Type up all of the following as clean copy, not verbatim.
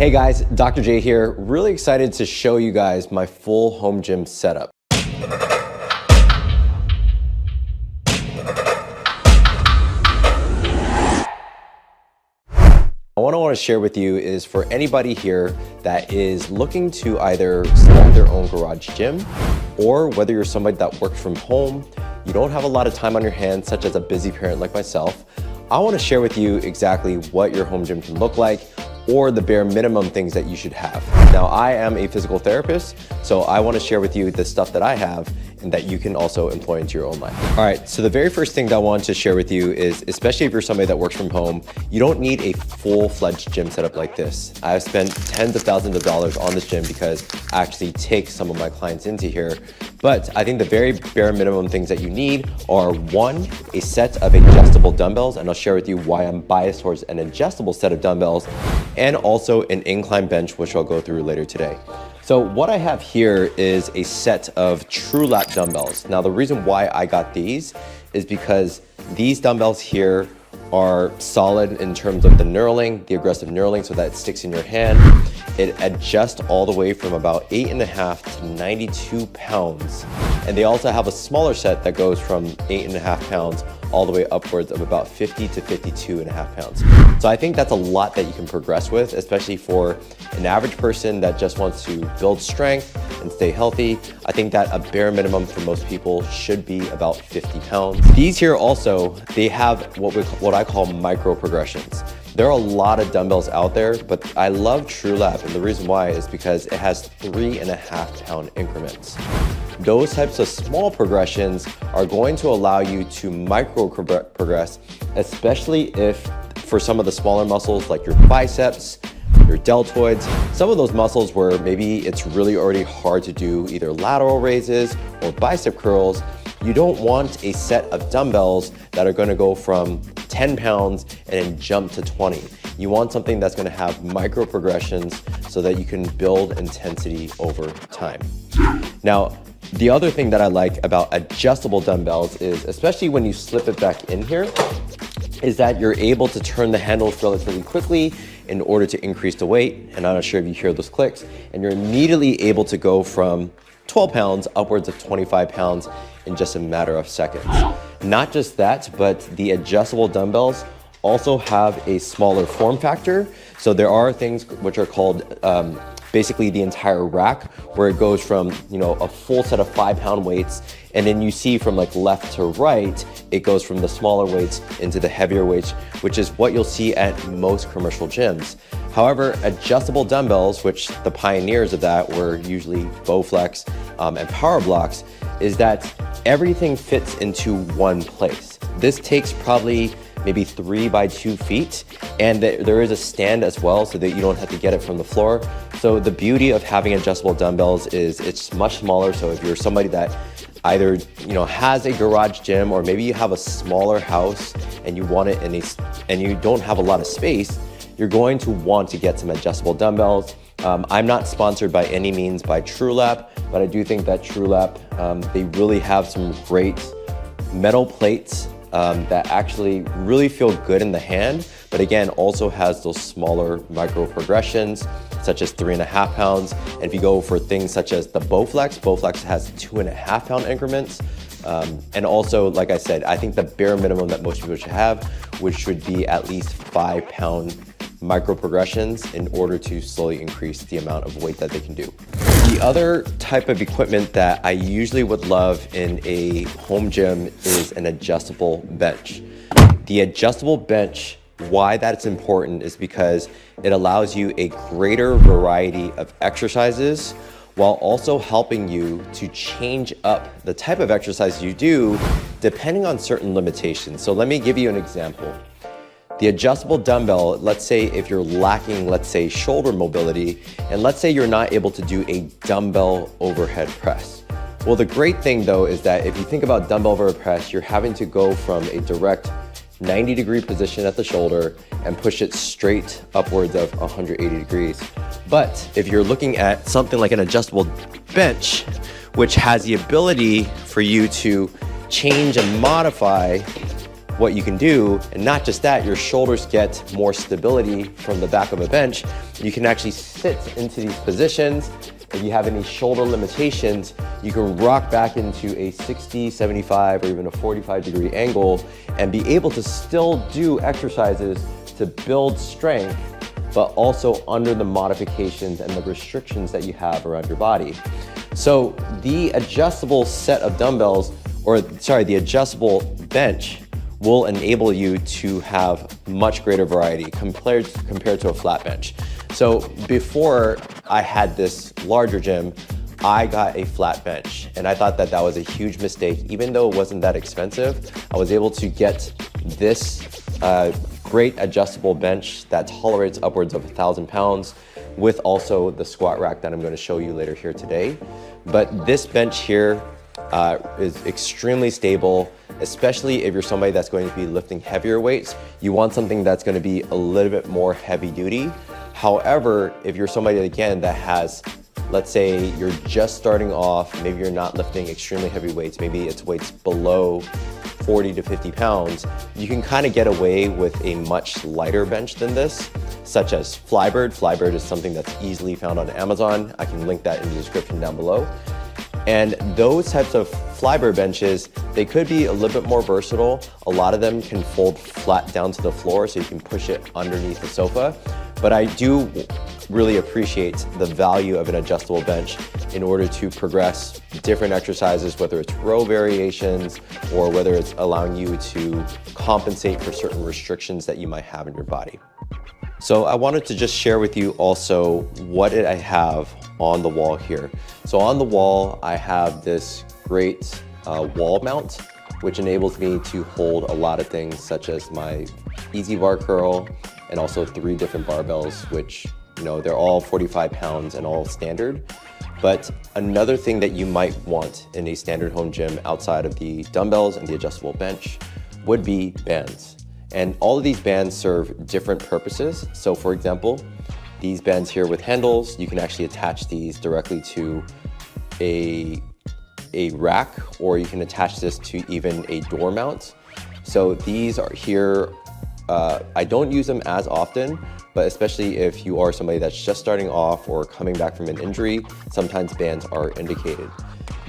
Hey guys, Dr. J here. Really excited to show you guys my full home gym setup. What I want to share with you is for anybody here that is looking to either start their own garage gym, or whether you're somebody that works from home, you don't have a lot of time on your hands, such as a busy parent like myself, I want to share with you exactly what your home gym can look like, or the bare minimum things that you should have. Now, I am a physical therapist, so I want to share with you the stuff that I have and that you can also employ into your own life. All right, so the very first thing that I want to share with you is, especially if you're somebody that works from home, you don't need a full-fledged gym setup like this. I've spent tens of thousands of dollars on this gym because I actually take some of my clients into here. But I think the very bare minimum things that you need are, one, a set of adjustable dumbbells, and I'll share with you why I'm biased towards an adjustable set of dumbbells, and also an incline bench, which I'll go through later today. So what I have here is a set of TrueLap dumbbells. Now, the reason why I got these is because these dumbbells here are solid in terms of the knurling, the aggressive knurling, so that it sticks in your hand. It adjusts all the way from about 8.5 to 92 pounds. And they also have a smaller set that goes from 8.5 pounds all the way upwards of about 50 to 52.5 pounds. So I think that's a lot that you can progress with, especially for an average person that just wants to build strength and stay healthy. I think that a bare minimum for most people should be about 50 pounds. These here also, they have what I call micro progressions. There are a lot of dumbbells out there, but I love TrueLap, and the reason why is because it has 3.5 pound increments. Those types of small progressions are going to allow you to micro progress, especially if for some of the smaller muscles like your biceps, your deltoids, some of those muscles where maybe it's really already hard to do either lateral raises or bicep curls. You don't want a set of dumbbells that are going to go from 10 pounds and then jump to 20. You want something that's going to have micro progressions so that you can build intensity over time. Now, the other thing that I like about adjustable dumbbells is, especially when you slip it back in here, is that you're able to turn the handles relatively quickly in order to increase the weight. And I'm not sure if you hear those clicks, and you're immediately able to go from 12 pounds upwards of 25 pounds in just a matter of seconds. Not just that, but the adjustable dumbbells also have a smaller form factor. So there are things which are called basically the entire rack, where it goes from, a full set of 5 pound weights, and then you see from like left to right, it goes from the smaller weights into the heavier weights, which is what you'll see at most commercial gyms. However, adjustable dumbbells, which the pioneers of that were usually Bowflex and Power Blocks, is that everything fits into one place. This takes probably maybe 3 by 2 feet, and there is a stand as well so that you don't have to get it from the floor. So the beauty of having adjustable dumbbells is it's much smaller. So if you're somebody that either has a garage gym, or maybe you have a smaller house and you want it and you don't have a lot of space, you're going to want to get some adjustable dumbbells. I'm not sponsored by any means by TrueLap, but I do think that TrueLap, they really have some great metal plates that actually really feel good in the hand, but again, also has those smaller micro progressions, such as 3.5 pounds. And if you go for things such as the Bowflex has 2.5 pound increments. And also, like I said, I think the bare minimum that most people should have, which should be at least 5 pound micro progressions in order to slowly increase the amount of weight that they can do. The other type of equipment that I usually would love in a home gym is an adjustable bench. The adjustable bench, why that's important is because it allows you a greater variety of exercises while also helping you to change up the type of exercise you do depending on certain limitations. So let me give you an example. The adjustable dumbbell, let's say if you're lacking, let's say shoulder mobility, and let's say you're not able to do a dumbbell overhead press. Well, the great thing though is that if you think about dumbbell overhead press, you're having to go from a direct 90-degree position at the shoulder and push it straight upwards of 180 degrees. But if you're looking at something like an adjustable bench, which has the ability for you to change and modify what you can do, and not just that, your shoulders get more stability from the back of a bench. You can actually sit into these positions. If you have any shoulder limitations, you can rock back into a 60, 75, or even a 45-degree angle and be able to still do exercises to build strength, but also under the modifications and the restrictions that you have around your body. So the adjustable set of dumbbells, the adjustable bench will enable you to have much greater variety compared to a flat bench. So before I had this larger gym, I got a flat bench, and I thought that that was a huge mistake. Even though it wasn't that expensive, I was able to get this great adjustable bench that tolerates upwards of 1,000 pounds with also the squat rack that I'm going to show you later here today. But this bench here is extremely stable, especially if you're somebody that's going to be lifting heavier weights. You want something that's going to be a little bit more heavy duty. However, if you're somebody, again, that has, let's say you're just starting off, maybe you're not lifting extremely heavy weights, maybe it's weights below 40 to 50 pounds, you can kind of get away with a much lighter bench than this, such as Flybird. Flybird is something that's easily found on Amazon. I can link that in the description down below. And those types of Flybird benches, they could be a little bit more versatile. A lot of them can fold flat down to the floor so you can push it underneath the sofa. But I do really appreciate the value of an adjustable bench in order to progress different exercises, whether it's row variations or whether it's allowing you to compensate for certain restrictions that you might have in your body. So I wanted to just share with you also what I have on the wall here. So on the wall, I have this great wall mount, which enables me to hold a lot of things such as my easy bar curl and also 3 different barbells, which, you know, they're all 45 pounds and all standard. But another thing that you might want in a standard home gym outside of the dumbbells and the adjustable bench would be bands. And all of these bands serve different purposes. So for example, these bands here with handles, you can actually attach these directly to a rack, or you can attach this to even a door mount. So these are here, I don't use them as often, but especially if you are somebody that's just starting off or coming back from an injury, sometimes bands are indicated.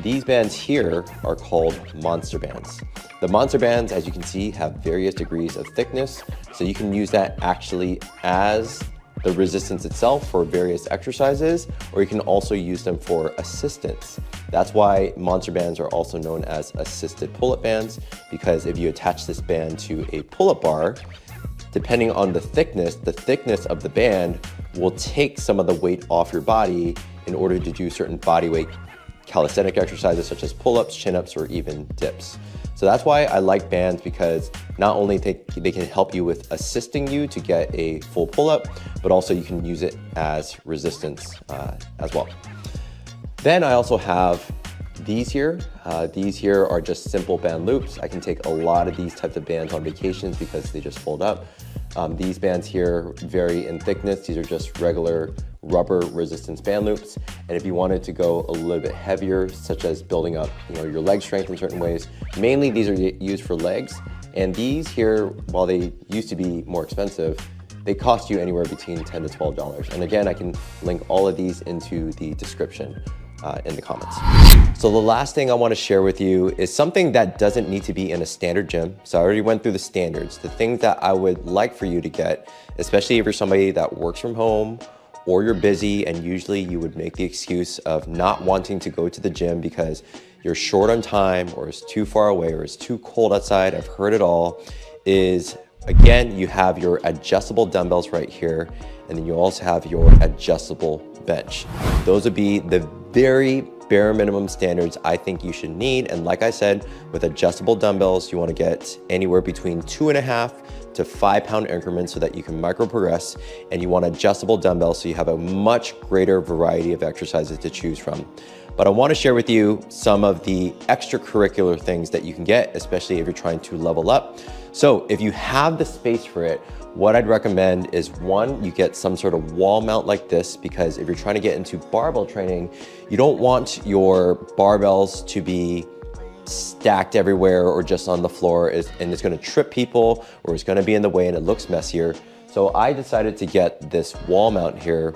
These bands here are called monster bands. The monster bands, as you can see, have various degrees of thickness, so you can use that actually as the resistance itself for various exercises, or you can also use them for assistance. That's why monster bands are also known as assisted pull-up bands, because if you attach this band to a pull-up bar, depending on the thickness of the band will take some of the weight off your body in order to do certain body weight calisthenic exercises such as pull-ups, chin-ups, or even dips. So that's why I like bands, because not only they can help you with assisting you to get a full pull-up, but also you can use it as resistance as well. Then I also have these here. These here are just simple band loops. I can take a lot of these types of bands on vacations because they just fold up. These bands here vary in thickness. These are just regular rubber resistance band loops. And if you wanted to go a little bit heavier, such as building up, your leg strength in certain ways, mainly these are used for legs. And these here, while they used to be more expensive, they cost you anywhere between $10 to $12. And again, I can link all of these into the description in the comments. So the last thing I want to share with you is something that doesn't need to be in a standard gym. So I already went through the standards, the things that I would like for you to get, especially if you're somebody that works from home or you're busy, and usually you would make the excuse of not wanting to go to the gym because you're short on time, or it's too far away, or it's too cold outside. I've heard it all. Is again, you have your adjustable dumbbells right here, and then you also have your adjustable bench. Those would be the very bare minimum standards I think you should need. And like I said, with adjustable dumbbells, you want to get anywhere between 2.5 to 5 pound increments so that you can micro progress, and you want adjustable dumbbells so you have a much greater variety of exercises to choose from. But I want to share with you some of the extracurricular things that you can get, especially if you're trying to level up. So if you have the space for it, what I'd recommend is, one, you get some sort of wall mount like this, because if you're trying to get into barbell training, you don't want your barbells to be stacked everywhere or just on the floor and it's gonna trip people or it's gonna be in the way and it looks messier. So I decided to get this wall mount here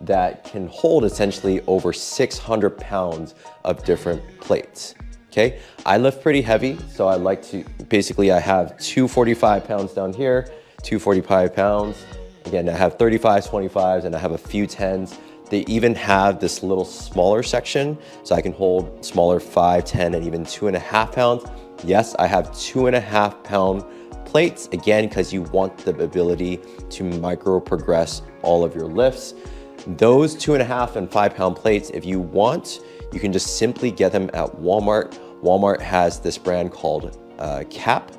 that can hold essentially over 600 pounds of different plates, okay? I lift pretty heavy, so I like to, basically I have 245 pounds down here, 245 pounds. Again, I have 35s, 25s, and I have a few 10s. They even have this little smaller section, so I can hold smaller 5, 10, and even 2.5 pounds. Yes, I have 2.5 pound plates, again, because you want the ability to micro progress all of your lifts. Those 2.5 and 5 pound plates, if you want, you can just simply get them at Walmart. Walmart has this brand called Cap,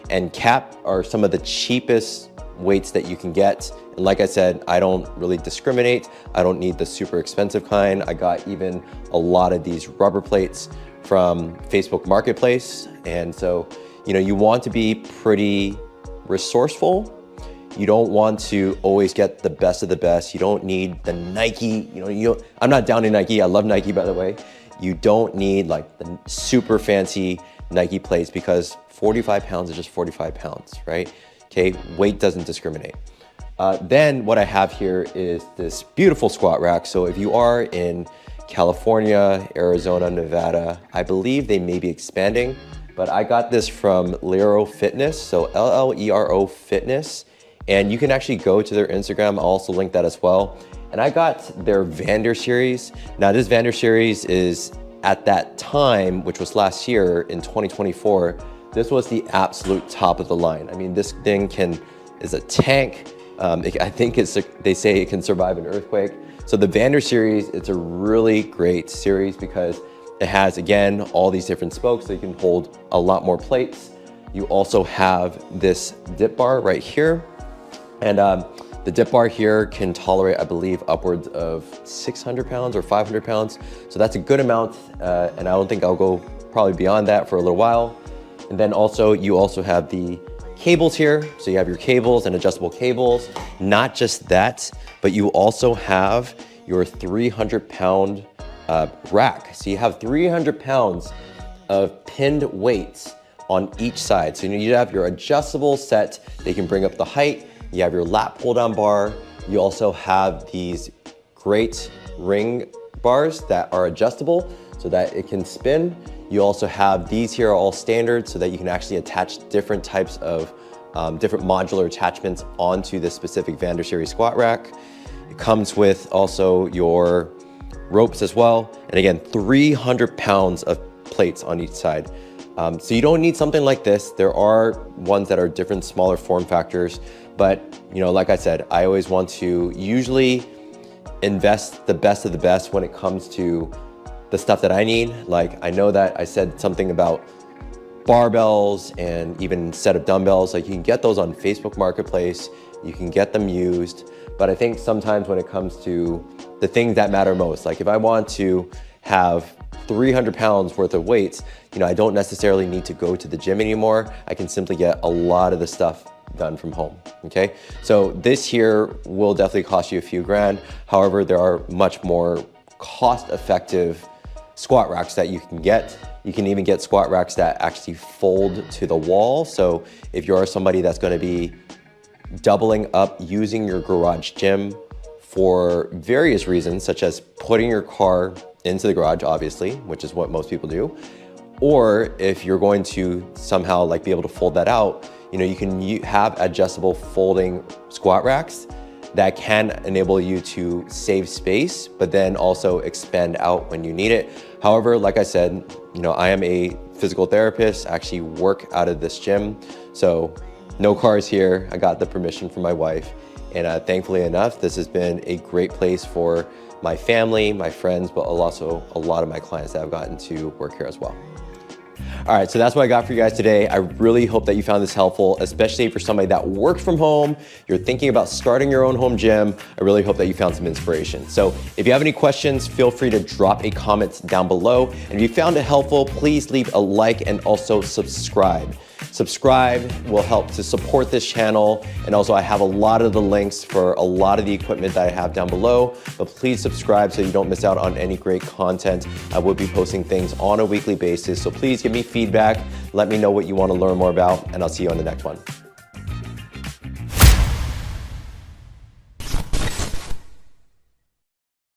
and Cap are some of the cheapest weights that you can get. And like I said, I don't really discriminate. I don't need the super expensive kind. I got even a lot of these rubber plates from Facebook Marketplace. And so, you know, you want to be pretty resourceful. You don't want to always get the best of the best. You don't need the Nike, I'm not down in Nike. I love Nike, by the way. You don't need like the super fancy Nike plates because 45 pounds is just 45 pounds, right? Okay, weight doesn't discriminate. Then what I have here is this beautiful squat rack. So if you are in California, Arizona, Nevada, I believe they may be expanding, but I got this from Lero Fitness, so L-L-E-R-O Fitness. And you can actually go to their Instagram. I'll also link that as well. And I got their Vander series. Now this Vander series is at that time, which was last year in 2024, this was the absolute top of the line. I mean, this thing is a tank. I think they say it can survive an earthquake. So the Vander series, it's a really great series because it has, again, all these different spokes so you can hold a lot more plates. You also have this dip bar right here. And the dip bar here can tolerate, I believe, upwards of 600 pounds or 500 pounds. So that's a good amount. And I don't think I'll go probably beyond that for a little while. And then also, you also have the cables here. So you have your cables and adjustable cables. Not just that, but you also have your 300-pound rack. So you have 300 pounds of pinned weights on each side. So you have your adjustable set. They can bring up the height. You have your lat pull down bar. You also have these great ring bars that are adjustable so that it can spin. You also have these here are all standard so that you can actually attach different types of different modular attachments onto this specific Vander series squat rack. It comes with also your ropes as well. And again, 300 pounds of plates on each side. So you don't need something like this. There are ones that are different, smaller form factors. But like I said, I always want to usually invest the best of the best when it comes to the stuff that I need. Like I know that I said something about barbells and even set of dumbbells. Like you can get those on Facebook Marketplace. You can get them used. But I think sometimes when it comes to the things that matter most, like if I want to have 300 pounds worth of weights, I don't necessarily need to go to the gym anymore. I can simply get a lot of the stuff done from home, okay? So this here will definitely cost you a few grand. However, there are much more cost-effective squat racks that you can get. You can even get squat racks that actually fold to the wall. So if you're somebody that's gonna be doubling up using your garage gym for various reasons, such as putting your car into the garage, obviously, which is what most people do, or if you're going to somehow be able to fold that out, you can have adjustable folding squat racks that can enable you to save space, but then also expand out when you need it. However, like I said, I am a physical therapist, I actually work out of this gym. So no cars here. I got the permission from my wife. And thankfully enough, this has been a great place for my family, my friends, but also a lot of my clients that have gotten to work here as well. All right, so that's what I got for you guys today. I really hope that you found this helpful, especially for somebody that works from home, you're thinking about starting your own home gym. I really hope that you found some inspiration. So if you have any questions, feel free to drop a comment down below. And if you found it helpful, please leave a like and also subscribe. Subscribe will help to support this channel. And also I have a lot of the links for a lot of the equipment that I have down below, but please subscribe so you don't miss out on any great content. I will be posting things on a weekly basis. So please give me feedback. Let me know what you want to learn more about, and I'll see you on the next one.